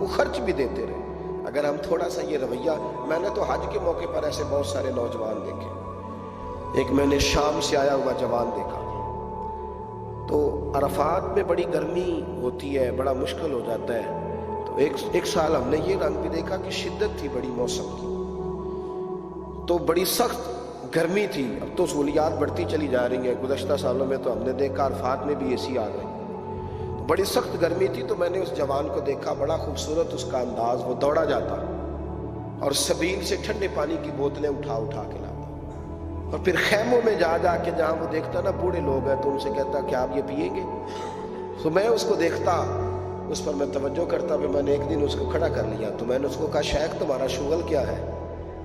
وہ خرچ بھی دیتے رہے۔ اگر ہم تھوڑا سا یہ رویہ، میں نے تو حج کے موقع پر ایسے بہت سارے نوجوان دیکھے، ایک میں نے شام سے آیا ہوا جوان دیکھا، تو عرفات میں بڑی گرمی ہوتی ہے، بڑا مشکل ہو جاتا ہے، تو ایک سال ہم نے یہ رنگ بھی دیکھا کہ شدت تھی بڑی موسم کی، تو بڑی سخت گرمی تھی۔ اب تو سہولیات بڑھتی چلی جا رہی ہیں، گزشتہ سالوں میں تو ہم نے دیکھا عرفات میں بھی اے سی آ گئے، بڑی سخت گرمی تھی۔ تو میں نے اس جوان کو دیکھا، بڑا خوبصورت اس کا انداز، وہ دوڑا جاتا اور سبیل سے ٹھنڈے پانی کی بوتلیں اٹھا اٹھا کے لاتا، اور پھر خیموں میں جا جا کے جہاں وہ دیکھتا نا بوڑھے لوگ ہیں تو ان سے کہتا کیا آپ یہ پیئیں گے؟ تو میں اس کو دیکھتا، اس پر میں توجہ کرتا، میں نے ایک دن اس کو کھڑا کر لیا، تو میں نے اس کو کہا شیخ تمہارا شغل کیا ہے؟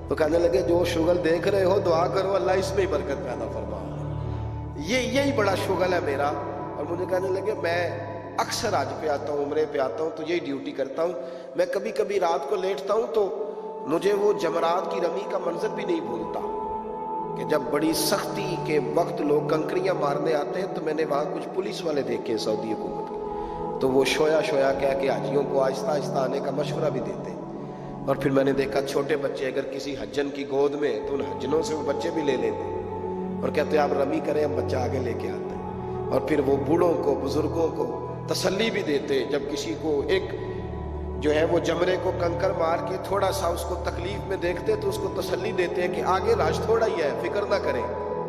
تو کہنے لگے جو شغل دیکھ رہے ہو دعا کرو اللہ اس میں ہی برکت پیدا فرما، یہی بڑا شغل ہے میرا۔ اور مجھے کہنے لگے میں اکثر حج پہ آتا ہوں، عمرے پہ آتا ہوں، تو یہی ڈیوٹی کرتا ہوں، میں کبھی کبھی رات کو لیٹتا ہوں تو مجھے وہ جمرات کی رمی کا منظر بھی نہیں بھولتا کہ جب بڑی سختی کے وقت لوگ کنکریاں مارنے آتے ہیں، تو میں نے وہاں کچھ پولیس والے دیکھے سعودی حکومت کے، تو وہ شویا کہہ کے حاجیوں کو آہستہ آہستہ آنے کا مشورہ بھی دیتے ہیں۔ اور پھر میں نے دیکھا چھوٹے بچے اگر کسی حجن کی گود میں تو ان حجنوں سے وہ بچے بھی لے لیتے اور کہتے آپ رمی کریں، ہم بچہ آگے لے کے آتے ہیں۔ اور پھر وہ بوڑھوں کو، بزرگوں کو تسلی بھی دیتے، جب کسی کو ایک جو ہے وہ جمرے کو کنکر مار کے تھوڑا سا اس کو تکلیف میں دیکھتے تو اس کو تسلی دیتے ہیں کہ آگے راج تھوڑا ہی ہے، فکر نہ کریں،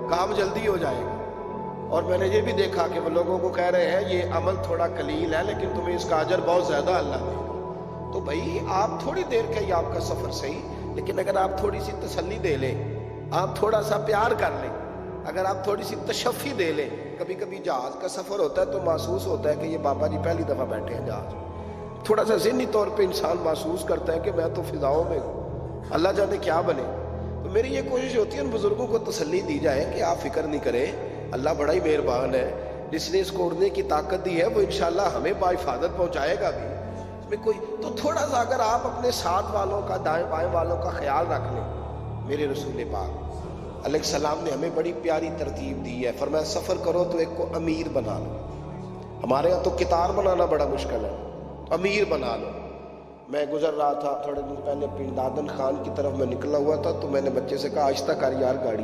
کام جلدی ہو جائے گا۔ اور میں نے یہ بھی دیکھا کہ وہ لوگوں کو کہہ رہے ہیں یہ عمل تھوڑا قلیل ہے لیکن تمہیں اس کا اجر بہت زیادہ اللہ دے گا۔ تو بھائی آپ تھوڑی دیر کا ہی آپ کا سفر صحیح، لیکن اگر آپ تھوڑی سی تسلی دے لیں، آپ تھوڑا سا پیار کر لیں، اگر آپ تھوڑی سی تشفی دے لیں، کبھی کبھی جہاز کا سفر ہوتا ہے تو محسوس ہوتا ہے کہ یہ بابا جی پہلی دفعہ بیٹھے ہیں جہاز، تھوڑا سا ذہنی طور پہ انسان محسوس کرتا ہے کہ میں تو فضاؤں میں ہوں، اللہ جانے کیا بنے۔ تو میری یہ کوشش ہوتی ہے ان بزرگوں کو تسلی دی جائے کہ آپ فکر نہیں کریں، اللہ بڑا ہی مہربان ہے، جس نے اس کو اڑنے کی طاقت دی ہے وہ انشاءاللہ ہمیں باحفاظت پہنچائے گا بھی۔ میں کوئی تو تھوڑا سا اگر آپ اپنے ساتھ والوں کا، دائیں بائیں والوں کا خیال رکھ لیں، میرے رسول پاک علیہ السلام نے ہمیں بڑی پیاری ترتیب دی ہے، فرمایا سفر کرو تو ایک کو امیر بنا لو۔ ہمارے یہاں تو کتار بنانا بڑا مشکل ہے، امیر بنا لو۔ میں گزر رہا تھا تھوڑے دن پہلے پنڈ دادن خان کی طرف میں نکلا ہوا تھا، تو میں نے بچے سے کہا آہستہ کر یار گاڑی،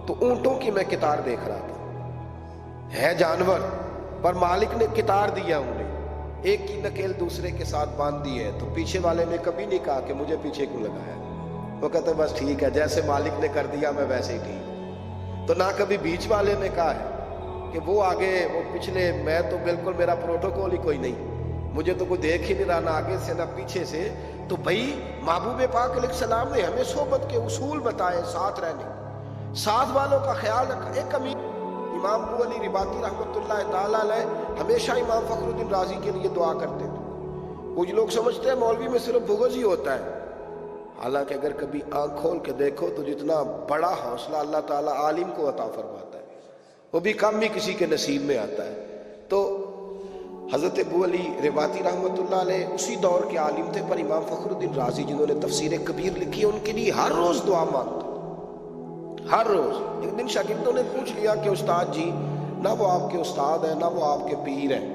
تو اونٹوں کی میں کتار دیکھ رہا تھا، ہے جانور پر مالک نے کتار دیا انہیں، ایک کی نکیل دوسرے کے ساتھ باندھ دی ہے، تو پیچھے والے نے کبھی نہیں کہا کہ مجھے پیچھے کیوں لگایا، وہ کہتے بس ٹھیک ہے جیسے مالک نے کر دیا میں ویسے ہی ٹھیک۔ تو نہ کبھی بیچ والے نے کہا ہے کہ وہ آگے وہ پچھلے، میں تو بالکل میرا پروٹوکول ہی کوئی نہیں، مجھے تو کوئی دیکھ ہی نہیں رہا، نہ آگے سے نہ پیچھے سے۔ تو بھائی محبوب پاک علیہ السلام نے ہمیں صحبت کے اصول بتائے، ساتھ رہنے، ساتھ والوں کا خیال رکھا۔ ایک امیر امام ابو علی رباطی رحمۃ اللہ تعالیٰ علیہ ہمیشہ امام فخر الدین رازی کے لیے دعا کرتے تھے۔ کچھ لوگ سمجھتے ہیں مولوی میں صرف بغض ہی ہوتا ہے، حالانکہ اگر کبھی آنکھ کھول کے دیکھو تو جتنا بڑا حوصلہ اللہ تعالیٰ عالم کو عطا فرماتا ہے وہ بھی کم ہی کسی کے نصیب میں آتا ہے۔ تو حضرت ابو علی رباطی رحمۃ اللہ علیہ اسی دور کے عالم تھے، پر امام فخر الدین رازی جنہوں نے تفسیر کبیر لکھی ہے ان کے لیے ہر روز دعا مانگتے، ہر روز۔ ایک دن شاگردوں نے پوچھ لیا کہ استاد جی نہ وہ آپ کے استاد ہیں نہ وہ آپ کے پیر ہیں،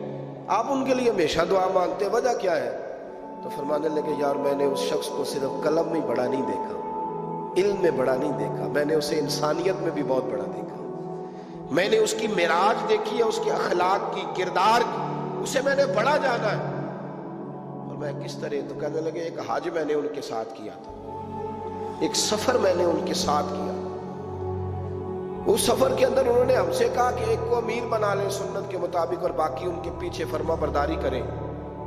آپ ان کے لیے ہمیشہ دعا مانگتے، وجہ کیا ہے؟ تو فرمانے لگے یار میں نے اس شخص کو صرف قلم میں بڑا نہیں دیکھا، علم میں بڑا نہیں دیکھا، میں نے اسے انسانیت میں بھی بہت بڑا دیکھا، میں نے اس کی معراج دیکھی ہے، اس کے اخلاق کی، کردار کی، اسے میں نے بڑا جانا ہے۔ اور میں کس طرح؟ تو کہنے لگے ایک حج میں نے ان کے ساتھ کیا تھا، ایک سفر میں نے ان کے ساتھ کیا، اس سفر کے اندر انہوں نے ہم سے کہا کہ ایک کو امیر بنا لیں سنت کے مطابق اور باقی ان کے پیچھے فرما برداری کریں۔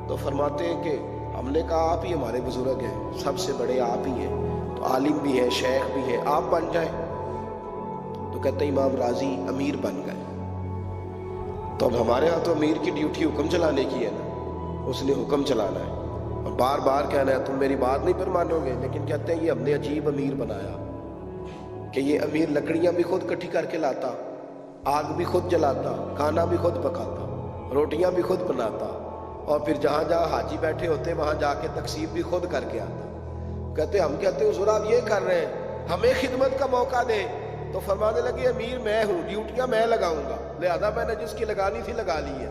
تو فرماتے ہیں کہ ہم نے کہا آپ ہی ہمارے بزرگ ہیں، سب سے بڑے آپ ہی ہیں، تو عالم بھی ہیں، شیخ بھی ہیں، آپ بن جائیں۔ تو کہتے ہیں امام راضی امیر بن گئے۔ تو اب ہمارے ہاں تو امیر کی ڈیوٹی حکم چلانے کی ہے نا، اس نے حکم چلانا ہے اور بار بار کہنا ہے تم میری بات نہیں پر مانو گے، لیکن کہتے ہیں یہ ہم نے عجیب امیر بنایا کہ یہ امیر لکڑیاں بھی خود کٹھی کر کے لاتا، آگ بھی خود جلاتا، کھانا بھی خود پکاتا، روٹیاں بھی خود بناتا، اور پھر جہاں جہاں حاجی بیٹھے ہوتے وہاں جا کے تقسیم بھی خود کر کے آتا۔ کہتے ہم کہتے حضور آپ یہ کر رہے ہیں، ہمیں خدمت کا موقع دیں۔ تو فرمانے لگے امیر میں ہوں، ڈیوٹیاں میں لگاؤں گا، لہذا میں نے جس کی لگانی تھی لگا لی ہے۔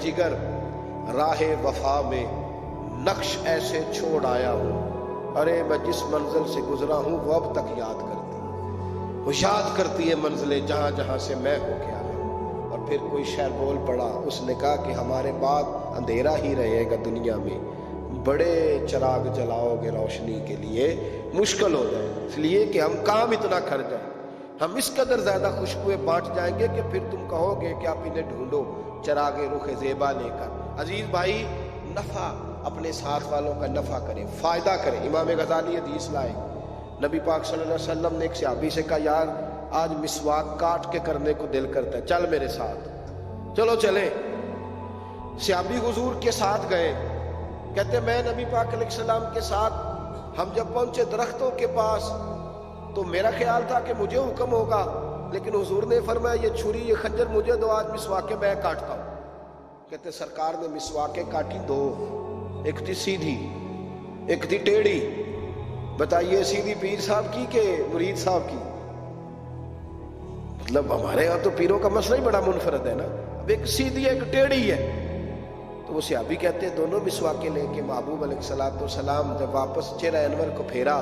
جگر راہ وفا میں نقش ایسے چھوڑ آیا ہوں، ارے میں جس منزل سے گزرا ہوں وہ اب تک یاد کرتی ہے، وہ یاد کرتی ہے منزلیں جہاں جہاں سے میں ہو کے آیا ہوں۔ اور پھر کوئی شعر بول پڑا، اس نے کہا کہ ہمارے بعد اندھیرا ہی رہے گا دنیا میں، بڑے چراغ جلاؤ گے روشنی کے لیے مشکل ہو جائے، اس لیے کہ ہم کام اتنا کر جائیں، ہم اس قدر زیادہ خوشبوئیں بانٹ جائیں گے کہ پھر تم کہو گے کہ آپ انہیں ڈھونڈو چراغ رخ زیبا لے کر۔ عزیز بھائی، نفع اپنے ساتھ والوں کا نفع کریں، فائدہ کریں۔ امام غزالی حدیث لائے، نبی پاک صلی اللہ علیہ وسلم نے ایک صحابی سے کہا، یار آج مسواک کاٹ کے کرنے کو دل کرتا ہے، چل میرے ساتھ، چلو چلیں۔ صحابی حضور کے ساتھ گئے، کہتے میں نبی پاک علیہ السلام کے ساتھ ہم جب پہنچے درختوں کے پاس تو میرا خیال تھا کہ مجھے حکم ہوگا، لیکن حضور نے فرمایا یہ چھری یہ خنجر مجھے دو، آج مسواکیں میں کاٹتا ہوں۔ کہتے سرکار نے مسواکیں کاٹی دو، ایک تھی سیدھی ایک تھی ٹیڑھی۔ بتائیے سیدھی پیر صاحب کی کہ مرید صاحب کی؟ مطلب ہمارے یہاں تو پیروں کا مسئلہ ہی بڑا منفرد ہے نا، اب ایک سیدھی ہے ایک ٹیڑھی ہے۔ تو وہ صحابی کہتے ہیں دونوں مسواکیں لے کے محبوب علیہ السلام جب واپس چہرہ انور کو پھیرا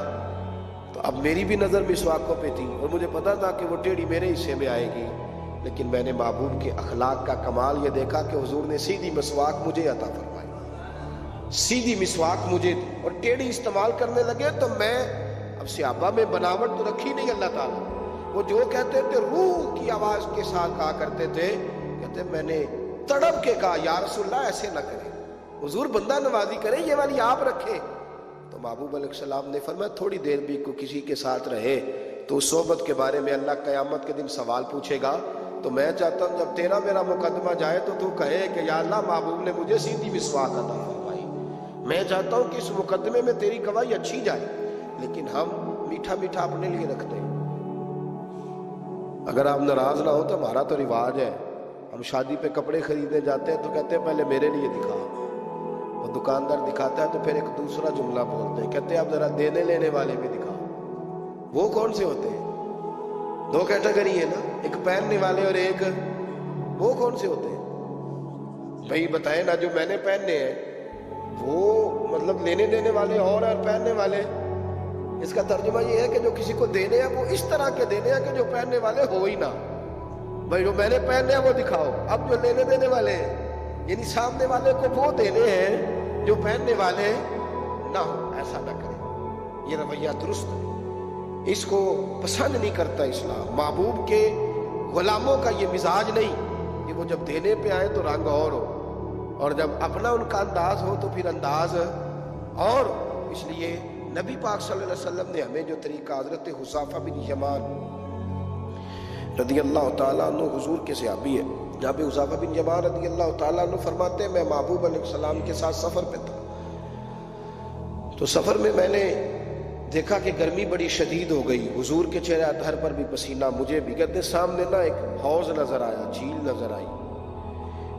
تو اب میری بھی نظر مسواکوں پہ تھی، اور مجھے پتا تھا کہ وہ ٹیڑھی میرے حصے میں آئے گی، لیکن میں نے محبوب کے اخلاق کا کمال یہ دیکھا کہ حضور نے سیدھی مسواک مجھے عطا فرمائی، سیدھی مسواک مجھے دی، اور ٹیڑھی استعمال کرنے لگے تو میں اب صحابہ میں بناوٹ تو رکھی نہیں اللہ تعالیٰ، وہ جو کہتے تھے روح کی آواز کے ساتھ کہا کرتے تھے، کہتے میں نے تڑپ کے کہا یا رسول اللہ ایسے نہ کریں، حضور بندہ نوازی کریں، یہ والی آپ رکھیں۔ تو محبوب علیہ السلام نے فرمایا تھوڑی دیر بھی کو کسی کے ساتھ رہے تو اس صحبت کے بارے میں اللہ قیامت کے دن سوال پوچھے گا، تو میں چاہتا ہوں جب تیرا میرا مقدمہ جائے تو کہے کہ یا اللہ محبوب نے مجھے سیدھی مسواک عطا فرمائی، میں چاہتا ہوں کہ اس مقدمے میں تیری گواہی اچھی جائے، لیکن ہم میٹھا میٹھا اپنے لیے رکھتے ہیں۔ اگر آپ ناراض نہ ہو تو ہمارا تو رواج ہے، ہم شادی پہ کپڑے خریدنے جاتے ہیں تو کہتے ہیں پہلے میرے لیے دکھا، وہ دکاندار دکھاتا ہے تو پھر ایک دوسرا جملہ بولتے ہیں، کہتے ہیں اب ذرا دینے لینے والے بھی دکھاؤ۔ وہ کون سے ہوتے ہیں؟ دو کیٹیگری ہے نا، ایک پہننے والے اور ایک وہ کون سے ہوتے ہیں بھائی بتائیں نا؟ جو میں نے پہننے ہیں وہ مطلب لینے دینے والے اور پہننے والے، اس کا ترجمہ یہ ہے کہ جو کسی کو دینے ہیں وہ اس طرح کے دینے ہیں کہ جو پہننے والے ہو ہی نہ، بھائی جو میں نے پہننے ہیں وہ دکھاؤ۔ اب جو لینے دینے والے ہیں یعنی سامنے والے کو وہ دینے ہیں جو پہننے والے نہ ہو، ایسا نہ کریں، یہ رویہ درست ہے، اس کو پسند نہیں کرتا اسلام۔ محبوب کے غلاموں کا یہ مزاج نہیں کہ وہ جب دینے پہ آئے تو رنگ اور ہو، اور جب اپنا ان کا انداز ہو تو پھر انداز اور۔ اس لیے نبی پاک صلی اللہ علیہ وسلم نے ہمیں جو طریقہ، حضرت حذیفہ بن یمان رضی اللہ تعالیٰ عنہ حضور کے صحابی ہے، جناب حذیفہ بن یمان رضی اللہ تعالیٰ عنہ فرماتے ہیں میں محبوب علیہ السلام کے ساتھ سفر پہ تھا، تو سفر میں میں نے دیکھا کہ گرمی بڑی شدید ہو گئی، حضور کے چہرہ اطہر پر بھی پسینہ، مجھے بھی۔ کہتے سامنے نا ایک حوض نظر آیا، جھیل نظر آئی،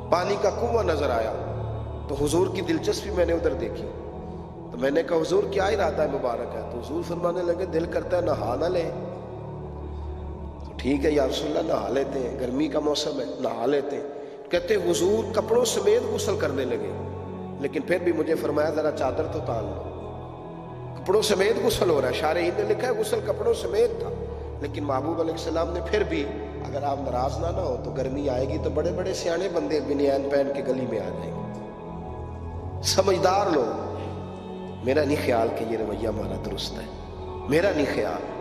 پانی کا کنواں نظر آیا، تو حضور کی دلچسپی میں نے ادھر دیکھی، تو میں نے کہا حضور کیا ارادہ ہے مبارک ہے؟ تو حضور فرمانے لگے دل کرتا ہے نہا نہ لے، تو ٹھیک ہے یا رسول اللہ نہا لیتے ہیں، گرمی کا موسم ہے نہا لیتے ہیں۔ کہتے حضور کپڑوں سمیت غسل کرنے لگے، لیکن پھر بھی مجھے فرمایا ذرا چادر تو تان لو، کپڑوں سمیت غسل ہو رہا ہے، شارحین نے لکھا ہے غسل کپڑوں سمیت تھا، لیکن محبوب علیہ السلام نے پھر بھی اگر آپ ناراض نہ ہو تو گرمی آئے گی تو بڑے بڑے سیانے بندے بنیان پہن کے گلی میں آ جائیں گے، سمجھدار لوگ۔ میرا نہیں خیال کہ یہ رویہ ہمارا درست ہے، میرا نہیں خیال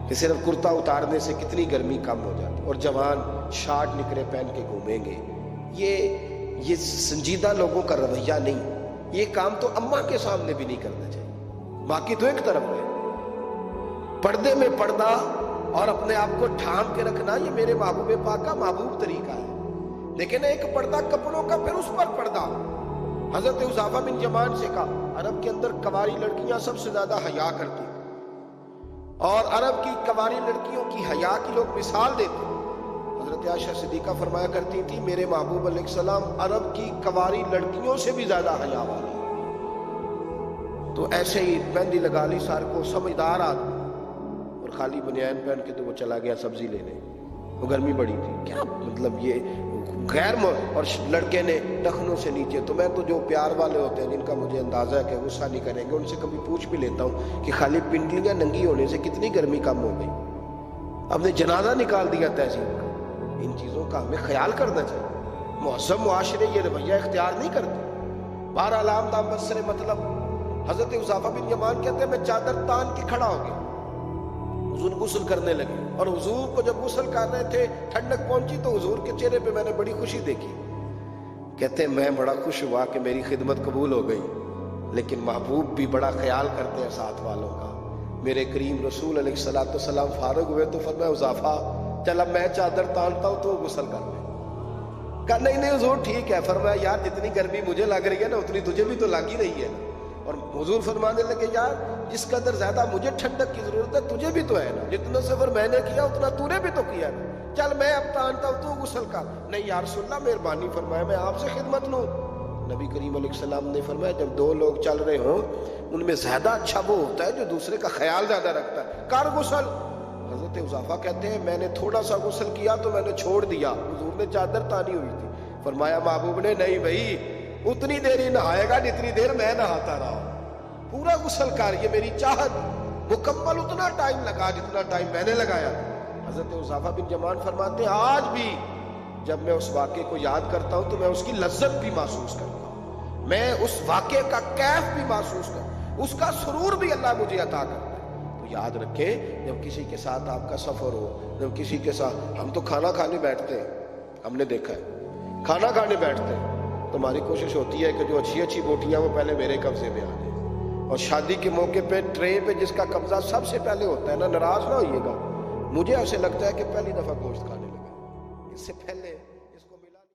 کہ صرف کرتا اتارنے سے کتنی گرمی کم ہو جاتی، اور جوان شارٹ نکرے پہن کے گھومیں گے، یہ سنجیدہ لوگوں کا رویہ نہیں، یہ کام تو اماں کے سامنے بھی نہیں کرنا چاہیے۔ باقی تو ایک طرف ہے پردے میں پردہ اور اپنے آپ کو ٹھام کے رکھنا، یہ میرے محبوب پاک کا محبوب طریقہ ہے، لیکن ایک پردہ کپڑوں کا پھر اس پر پردہ۔ حضرت حذیفہ بن یمان سے کہا عرب کے اندر کنواری لڑکیاں سب سے زیادہ حیا کرتی ہیں، اور عرب کی کنواری لڑکیوں کی حیا کی لوگ مثال دیتے ہیں۔ حضرت عائشہ صدیقہ فرمایا کرتی تھی میرے محبوب علیہ السلام عرب کی کنواری لڑکیوں سے بھی زیادہ حیا والی۔ تو ایسے ہی مہندی لگا لی سار کو، سمجھدار آدمی، اور خالی بنیان پہن کے تو وہ چلا گیا سبزی لینے، وہ گرمی بڑی تھی، کیا مطلب یہ اور لڑکے نے ٹخنوں سے نیچے. تو میں تو جو پیار والے ہوتے ہیں جن کا مجھے اندازہ ہے کہ غصہ نہیں کریں گے، ان سے کبھی پوچھ بھی لیتا ہوں کہ خالی پنڈلیاں ننگی ہونے سے کتنی گرمی کم ہو گئی. ہم نے جنازہ نکال دیا تہذیب کا. ان چیزوں کا ہمیں خیال کرنا چاہیے. مہذب معاشرے یہ رویہ اختیار نہیں کرتے. بہرحال عام دام بسر مطلب حضرت حذیفہ بن یمان کہتے ہیں میں چادر تان کے کھڑا ہو گیا. حضور غسل کرنے لگے، اور حضور کو جب غسل کر رہے تھے ٹھنڈک پہنچی تو حضور کے چہرے پہ میں نے بڑی خوشی دیکھی. کہتے ہیں میں بڑا خوش ہوا کہ میری خدمت قبول ہو گئی، لیکن محبوب بھی بڑا خیال کرتے ہیں ساتھ والوں کا. میرے کریم رسول علیہ الصلوۃ والسلام فارغ ہوئے تو فرمایا حذیفہ چل اب میں چادر تانتا ہوں تو غسل کر لے. کہا نہیں نہیں حضور ٹھیک ہے. فرمایا یار جتنی گرمی مجھے لگ رہی ہے نا اتنی تجھے بھی تو لگ ہی رہی ہے نا. اور حضور فرمانے لگے یار جس قدر زیادہ مجھے ٹھنڈک کی ضرورت ہے تجھے بھی تو ہے نا. جتنا سفر میں نے کیا اتنا تو نے بھی تو کیا نا. چل میں اب تانتا ہوں تو غسل کر. نہیں یا رسول اللہ مہربانی فرمایا میں آپ سے خدمت لوں. نبی کریم علیہ السلام نے فرمایا جب دو لوگ چل رہے ہوں ان میں زیادہ اچھا وہ ہوتا ہے جو دوسرے کا خیال زیادہ رکھتا ہے. کر غسل. حضرت حذیفہ کہتے ہیں میں نے تھوڑا سا غسل کیا تو میں نے چھوڑ دیا. حضور نے چادر تانی ہوئی تھی. فرمایا محبوب نے نہیں بھائی اتنی دیر ہی نہائے گا جتنی دیر میں نہاتا رہا. پورا غسل کر. یہ میری چاہت مکمل اتنا ٹائم لگا جتنا ٹائم میں نے لگایا. حضرت حذیفہ بن یمان فرماتے ہیں آج بھی جب میں اس واقعے کو یاد کرتا ہوں تو میں اس کی لذت بھی محسوس کرتا ہوں. میں اس واقعے کا کیف بھی محسوس کرتا ہوں. اس کا سرور بھی اللہ مجھے عطا کرتا ہے. تو یاد رکھیں جب کسی کے ساتھ آپ کا سفر ہو، جب کسی کے ساتھ ہم تو کھانا کھانے بیٹھتے ہیں، ہم نے دیکھا ہے کھانا کھانے بیٹھتے ہیں تو ہماری کوشش ہوتی ہے کہ جو اچھی اچھی بوٹیاں وہ پہلے میرے قبضے میں آ جائیں. اور شادی کے موقع پہ ٹرے پہ جس کا قبضہ سب سے پہلے ہوتا ہے نا، ناراض نہ ہوئیے گا، مجھے ایسے لگتا ہے کہ پہلی دفعہ گوشت کھانے لگا. اس سے پہلے